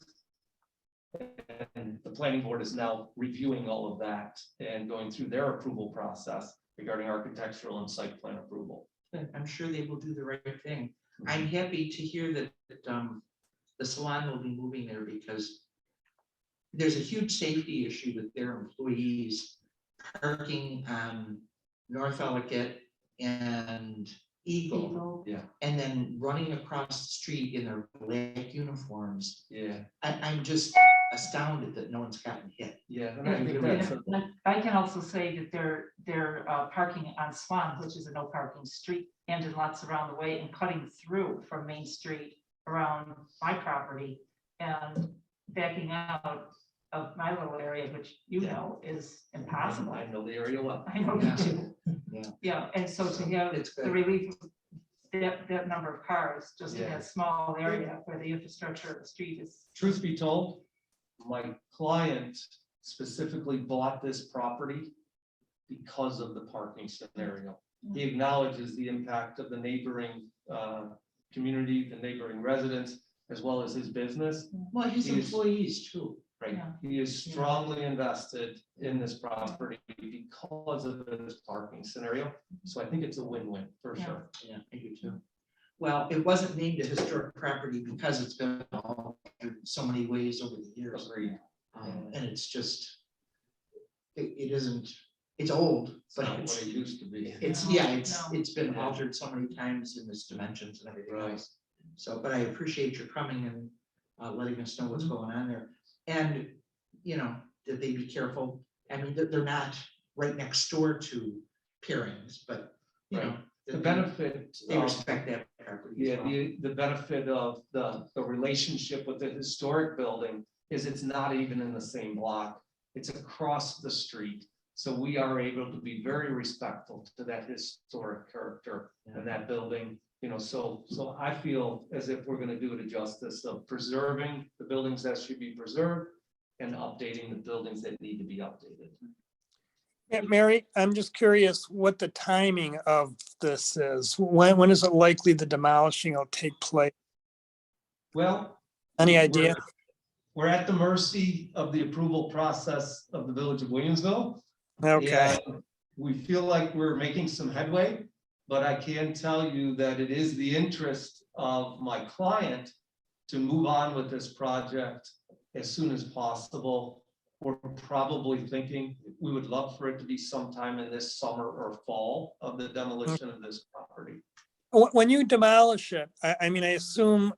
And the planning board is now reviewing all of that and going through their approval process regarding architectural and site plan approval. I'm sure they will do the right thing. I'm happy to hear that the salon will be moving there because there's a huge safety issue with their employees parking on North Ellicott and Eagle, Yeah. and then running across the street in their black uniforms. Yeah, I'm just astounded that no one's gotten hit. yeah. And I think that's a- I can also say that they're parking on Swan, which is a no parking street, and in lots around the way and cutting through from Main Street around my property and backing out of my little area, which you know is impossible. I know the area well. I know you do. Yeah. Yeah, and so to have It's the good. relief of that number of cars, just in Yeah. that small area where the infrastructure of the street is. Truth be told, my client specifically bought this property because of the parking scenario. He acknowledges the impact of the neighboring community, the neighboring residents, as well as his business. Well, his He is- employees too. Right, Yeah. he is strongly invested in this property because of this parking scenario. So I think it's a win-win for Yeah. sure. Yeah, I do too. Well, it wasn't named a historic property because it's been altered so many ways over the years. Agreed. And it's just, it isn't, it's old, It's but not it's, what it used to be. No. it's been Yeah. altered so many times in its dimensions and everything Right. else. So, but I appreciate your coming and letting us know what's going on there. And, you know, that they be careful. I mean, they're not right next door to pairings, but, you know. The benefit. They of- respect that property. as Yeah, well. the benefit of the relationship with the historic building is it's not even in the same block. It's across the street. So we are able to be very respectful to that historic character and that building, you know, so I feel as if we're gonna do it a justice of preserving the buildings that should be preserved and updating the buildings that need to be updated. Yeah, Mary, I'm just curious what the timing of this is. When is it likely the demolishing will take place? Well. Any idea? We're at the mercy of the approval process of the Village of Williamsville. Okay, And we feel like we're making some headway, but I can tell you that it is the interest of my client to move on with this project as soon as possible. We're probably thinking, we would love for it to be sometime in this summer or fall of the demolition of this property. when you demolish it, I mean, I assume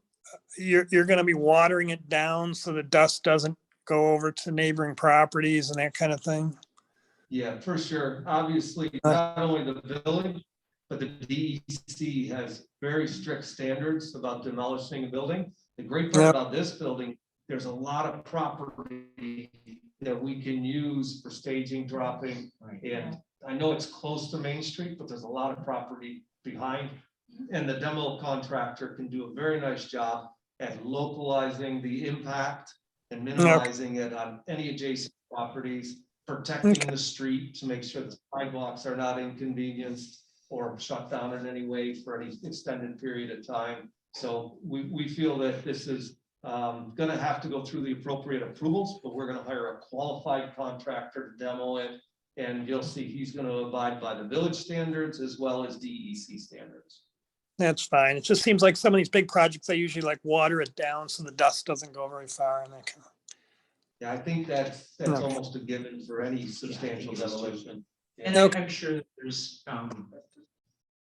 you're gonna be watering it down so the dust doesn't go over to neighboring properties and that kind of thing? Yeah, for sure. Obviously, not only the village, but the DEC has very strict standards about demolishing a building. The great part Yep. about this building, there's a lot of property that we can use for staging, dropping. Right. And I know it's close to Main Street, but there's a lot of property behind. And the demo contractor can do a very nice job at localizing the impact and minimizing it on any adjacent properties, protecting the street to make sure the sidewalks are not inconvenienced or shut down in any way for any extended period of time. So we feel that this is gonna have to go through the appropriate approvals, but we're gonna hire a qualified contractor to demo it. And you'll see he's gonna abide by the village standards as well as DEC standards. That's fine. It just seems like some of these big projects, they usually like water it down so the dust doesn't go very far and that kind of. Yeah, I think that's Okay. almost a given for any Yeah, I think it is too. substantial demolition. And I'm sure that there's, you know, there's, you know, there's, there's, there's, there's,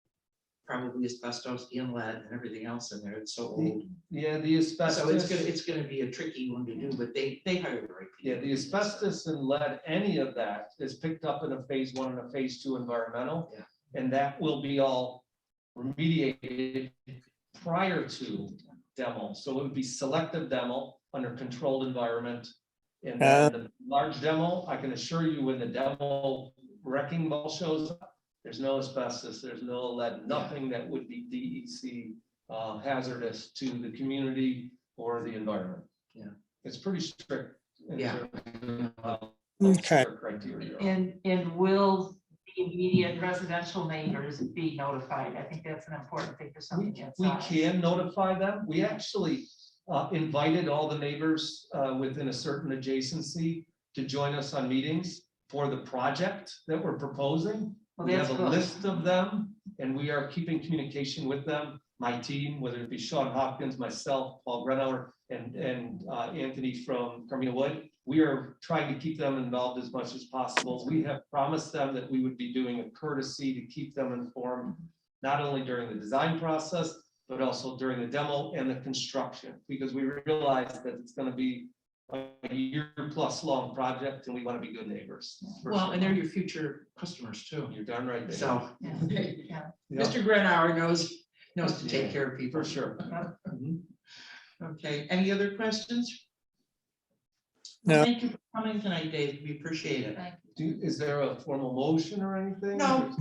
there's, there's, there's, there's, there's, there's, there's, there's, there's, there's, there's, there's, there's, there's, there's, probably asbestos and lead and everything else in there. It's so old. Yeah, the So asbestos. it's gonna be a tricky one to do, but they hire the right people. Yeah, the asbestos and lead, any of that is picked up in a phase 1 and a phase 2 environmental. Yeah. And that will be all remediated prior to demo. So it would be selective demo under controlled environment. And then the large demo, I can assure you, when the demo wrecking ball shows up, there's no asbestos, there's no lead, nothing that would be DEC hazardous to the community or the environment. Yeah. It's pretty strict. in Yeah. terms of Okay. their criteria. And will the immediate residential neighbors be notified? I think that's an important thing for something We inside. can notify them. We actually invited all the neighbors within a certain adjacency to join us on meetings for the project that we're proposing. Well, We have that's a good. list of them, and we are keeping communication with them. My team, whether it be Sean Hopkins, myself, Paul Grenauer, and Anthony from Carmina Wood, we are trying to keep them involved as much as possible. We have promised them that we would be doing a courtesy to keep them informed, not only during the design process, but also during the demo and the construction, because we realize that it's gonna be a year plus long project, and we want to be good neighbors. for Well, sure. and they're your future customers too. You're darn right. they So, are. Yeah. Yeah. Yeah, Mr. Grenauer knows to take care of people. for sure. Mhm. Okay, any other questions? No. Thank you for coming tonight, Dave. We appreciate it. Thank you. Is there a formal motion or anything? No.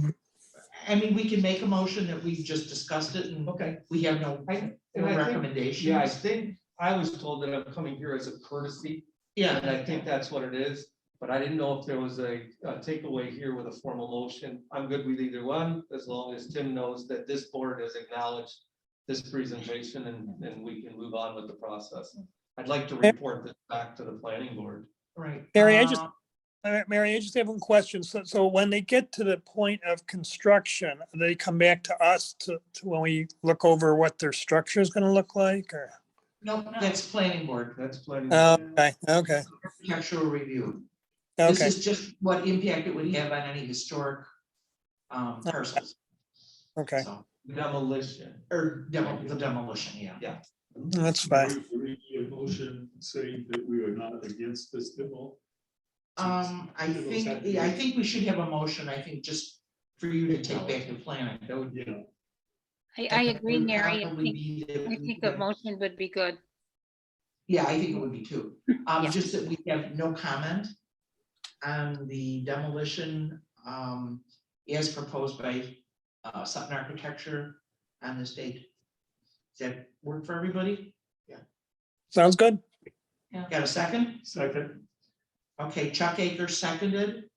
I mean, we can make a motion that we've just discussed it and Okay. we have no And no I think, recommendations. yeah, I think I was told that I'm coming here as a courtesy, and Yeah, I think that's what it is. But I didn't know if there was a takeaway here with a formal motion. I'm good with either one, as long as Tim knows that this board has acknowledged this presentation, and we can move on with the process. I'd like to report this back to the planning board. right. Mary, Mary, I just have one question. So when they get to the point of construction, they come back to us to when we look over what their structure is gonna look like, or? No, that's planning board, That's planning. Okay, architectural review. This okay, is just what impact it would have on any historic parcels. okay, So, Demolition. or the demolition, yeah. that's fine. Do we need a motion saying that we are not against this demo? I think we should have a motion, I think, just for you to take back to planning. That would You know, I agree, would Mary. probably be that I we think a would- motion would be good. Yeah, I think it would be too. Yeah. Just that we have no comment on the demolition, as proposed by, Sutton Architecture on this date. Does that work for everybody? Sounds good. Got a second? second, Okay, Chuck Akers seconded.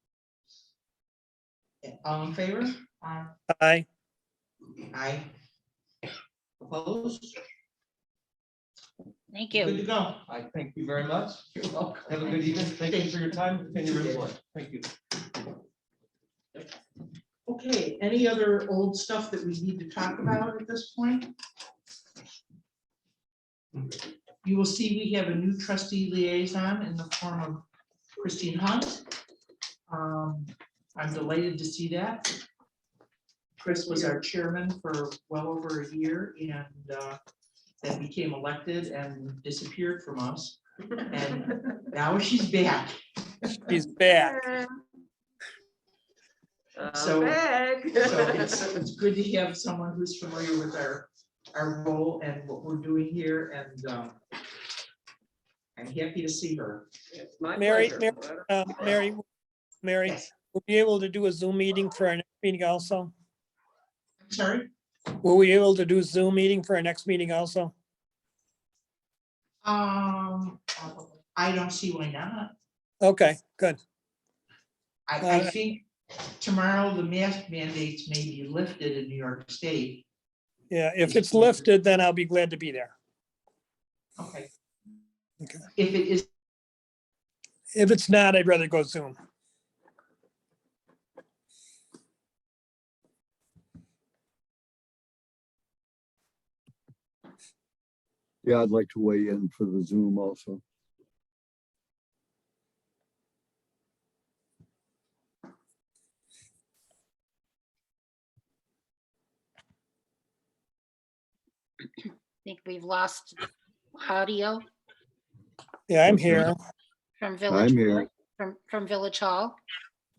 All in favor? Aye. Aye. Opposed? Thank Good you. to go. I thank you very much. You're welcome. Have a good evening. Thank you for your time and your input. Thank you. Okay, any other old stuff that we need to talk about at this point? You will see we have a new trustee liaison in the form of Christine Hunt. I'm delighted to see that. Chris was our chairman for well over a year and then became elected and disappeared from us. And now she's back. He's back. So- Back. So it's good to have someone who's familiar with our role and what we're doing here, and I'm happy to see her. It's my Mary, pleasure. Mary, Yes. will we be able to do a Zoom meeting for our next meeting also? Sorry? Will we be able to do a Zoom meeting for our next meeting also? I don't see why not. Okay, good. I think tomorrow the mask mandates may be lifted in New York State. Yeah, if it's lifted, then I'll be glad to be there. Okay. Okay. If it is, If it's not, I'd rather go Zoom. Yeah, I'd like to weigh in for the Zoom also. I think we've lost audio Yeah, I'm here. from Village, I'm here. from Village Hall.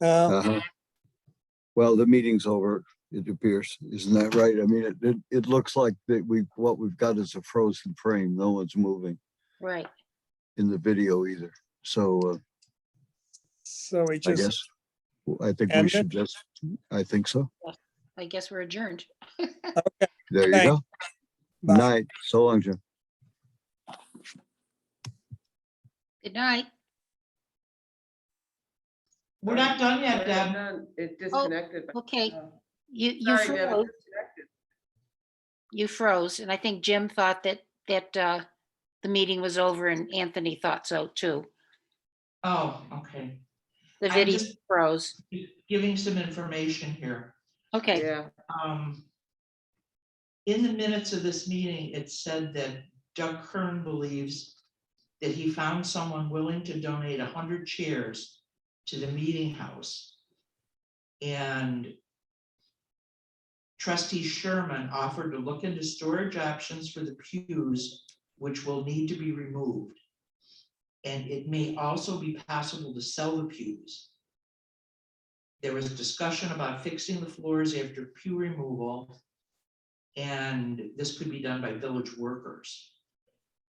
Uh-huh. Well, the meeting's over, it appears. Isn't that right? I mean, it looks like that what we've got is a frozen frame. No one's moving Right. in the video either. So So we I just, guess, I think we end should just, I think so. I guess we're adjourned. There you Thanks. go. Bye. Night. So long, Jim. Good night. We're not done yet, Deb. It disconnected. Okay, you Sorry, Deb, it froze. disconnected. You froze, and I think Jim thought that the meeting was over, and Anthony thought so too. Oh, okay. The I'm video just- froze. Giving some information here. Okay, Yeah, In the minutes of this meeting, it said that Doug Kern believes that he found someone willing to donate 100 chairs to the meeting house. And Trustee Sherman offered to look into storage options for the pews, which will need to be removed. And it may also be possible to sell the pews. There was a discussion about fixing the floors after pew removal. And this could be done by village workers.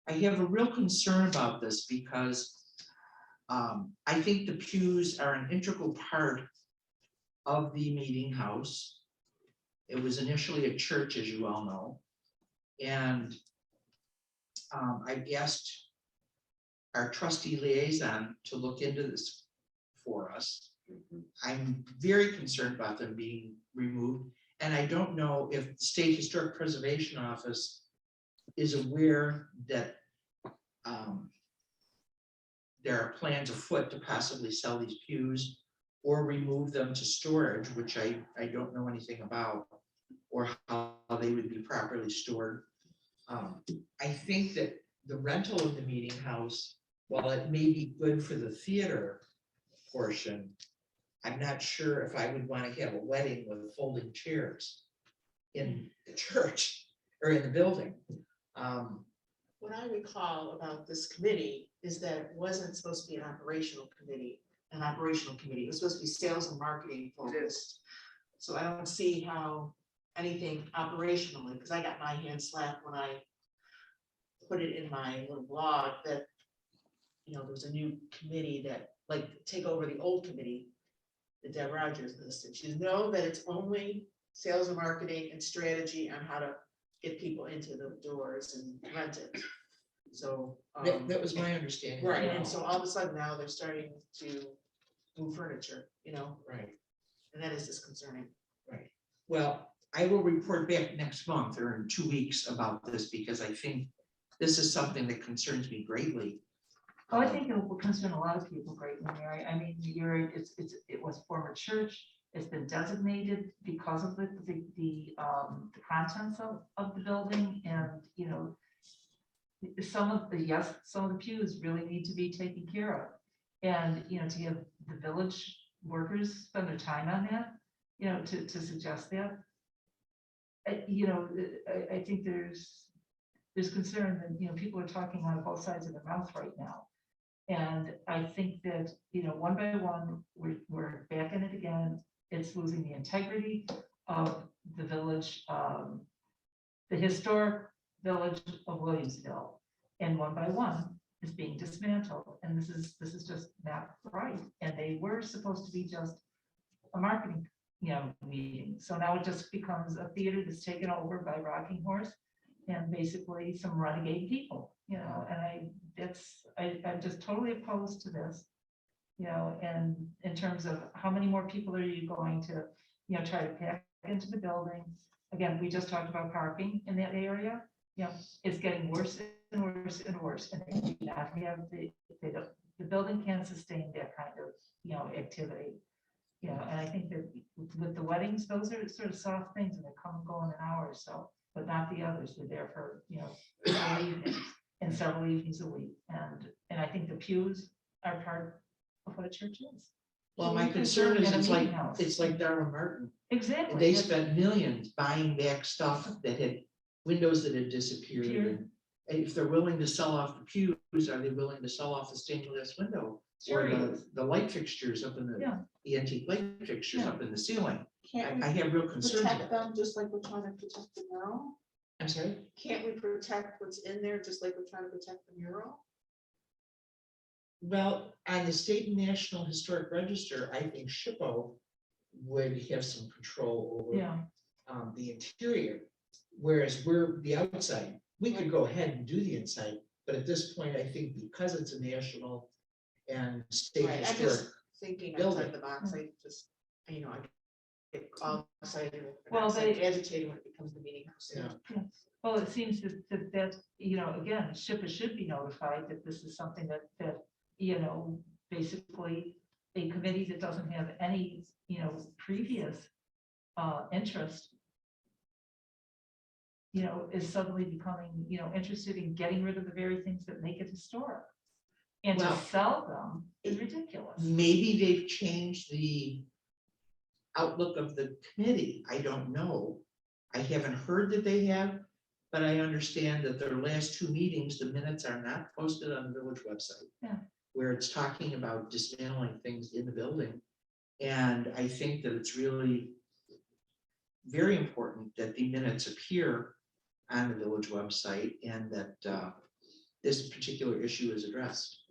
I have a real concern about this because I think the pews are an integral part of the meeting house. It was initially a church, as you all know. And I asked our trustee liaison to look into this for us. I'm very concerned about them being removed. And I don't know if the State Historic Preservation Office is aware that there are plans afoot to possibly sell these pews or remove them to storage, which I don't know anything about, or how they would be properly stored. I think that the rental of the meeting house, while it may be good for the theater portion, I'm not sure if I would want to have a wedding with folding chairs in the church or in the building. What I recall about this committee is that it wasn't supposed to be an operational committee. It was supposed to be sales and marketing focused. So I don't see how anything operationally, because I got my hand slapped when I put it in my little blog that, there was a new committee that take over the old committee that Deb Rogers listed. She know that it's only sales and marketing and strategy on how to get people into the doors and rent it. So. That was my understanding. Right, and so all of a sudden now they're starting to move furniture, Right, and that is disconcerting. right. Well, I will report back next month or in 2 weeks about this because I think this is something that concerns me greatly. Oh, I think it will concern a lot of people greatly, Mary. I mean, it was former church. It's been designated because of the contents of the building, and some of the pews really need to be taken care of. And to have the village workers spend their time on that, to suggest that, I think there's concern that people are talking out of both sides of their mouth right now. And I think that, one by one, we're back in it again. It's losing the integrity of the village, the historic village of Williamsville. And one by one is being dismantled. And this is just not right. And they were supposed to be just a marketing, meeting. So now it just becomes a theater that's taken over by Rocking Horse and basically some renegade people, and I'm just totally opposed to this, and in terms of how many more people are you going to, try to pack into the building? Again, we just talked about parking in that area. It's getting worse and worse and worse, and they do not have the building can't sustain that kind of, activity. And I think that with the weddings, those are sort of soft things and they come and go in an hour or so, but not the others. They're there for, several evenings and several evenings a week. And I think the pews are part of what a church is. Well, my concern is And a it's like, meeting house. it's like Darwin Martin. Exactly. They spent millions buying back stuff that had windows that had disappeared. And if they're willing to sell off the pews, are they willing to sell off the stained glass window? Or the light fixtures up in Yeah. the antique light fixtures Yeah. up in the ceiling? Can't I we have real concerns. protect about them just like we're trying to protect the mural? I'm sorry? Can't we protect what's in there just like we're trying to protect the mural? Well, on the state and national historic register, I think SHPO would have some control over Yeah, the interior. Whereas we're the outside, we could go ahead and do the inside, but at this point, I think because it's a national and state Right, I'm historic. just thinking building. outside the box, I just, I get all excited, Well, they- agitated when it becomes the meeting house. Yeah. well, it seems that, again, SHPA should be notified that this is something that, basically a committee that doesn't have any, previous interest, is suddenly becoming, interested in getting rid of the very things that make it historic. And to Well, sell them is ridiculous. Maybe they've changed the outlook of the committee. I don't know. I haven't heard that they have, but I understand that their last two meetings, the minutes are not posted on the village website. Yeah. Where it's talking about dismantling things in the building. And I think that it's really very important that the minutes appear on the village website and that this particular issue is addressed.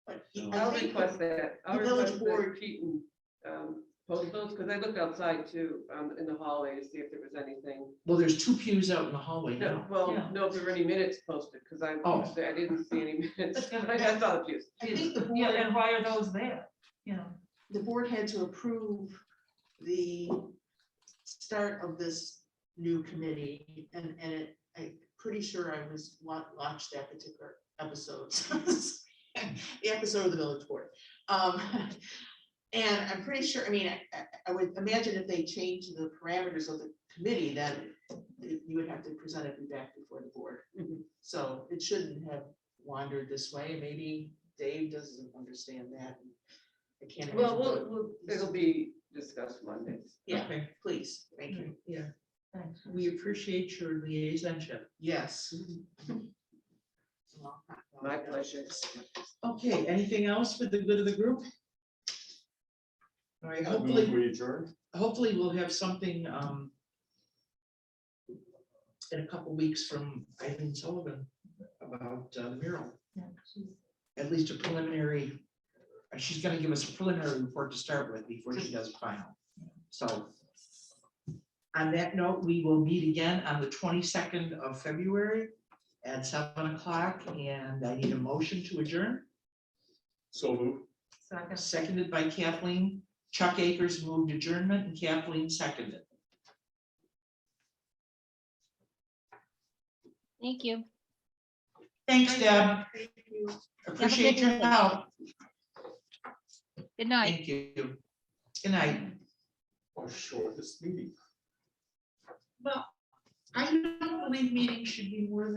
But So- I I'll think request that. I'll the village request that board- Keaton post those, because I looked outside too, in the hallway to see if there was anything. Well, there's two pews out in the hallway No, now. well, Yeah. no, if there were any minutes posted, because I Oh. I didn't see any minutes. I saw the pews. I think the Yeah, board, and why are those there? the board had to approve the start of this new committee, and I'm pretty sure I was watched that particular episode. The episode of the village board. And I'm pretty sure, I would imagine if they changed the parameters of the committee, then you would have to present it back before the board. So it shouldn't have wandered this way. Maybe Dave doesn't understand that. I can't. Well, imagine it'll be discussed Mondays. Yeah, Okay. please, thank you. Yeah, Thanks. we appreciate your liaisonship. Yes. My pleasure. Okay, anything else for the good of the group? All right, Move hopefully, we adjourn. we'll have something in a couple weeks from Eileen Sullivan about the mural. Yeah, At least a preliminary, she's gonna give us a preliminary report to start with before she does final. So on that note, we will meet again on the 22nd of February at 7 o'clock, and I need a motion to adjourn. So move. Second. Seconded by Kathleen. Chuck Akers moved adjournment and Kathleen seconded. Thank you. Thanks, Deb. Thank you. Appreciate your evening. help. Good night. Thank you. Good night. Our shortest meeting. Well, I don't believe meetings should be more than